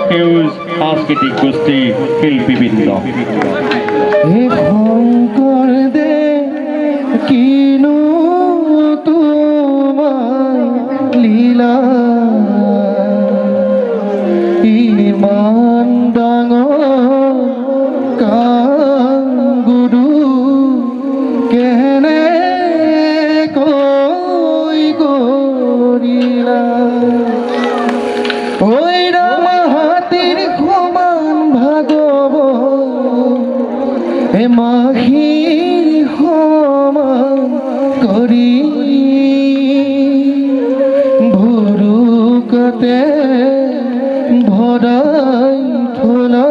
সেউজ সাংস্কৃতিক গোষ্ঠী শিল্পীবৃন্দ। শঙ্কৰ দে কিনো তোমাৰ লীলা ইমান ডাঙৰ কাংগুৰু কেনে কৈ কৰিলা ঐ ৰাম হাতীৰ সমান ভাগৱ মাহিৰ সমান কৰি ভুৰুকতে ভৰাই থলা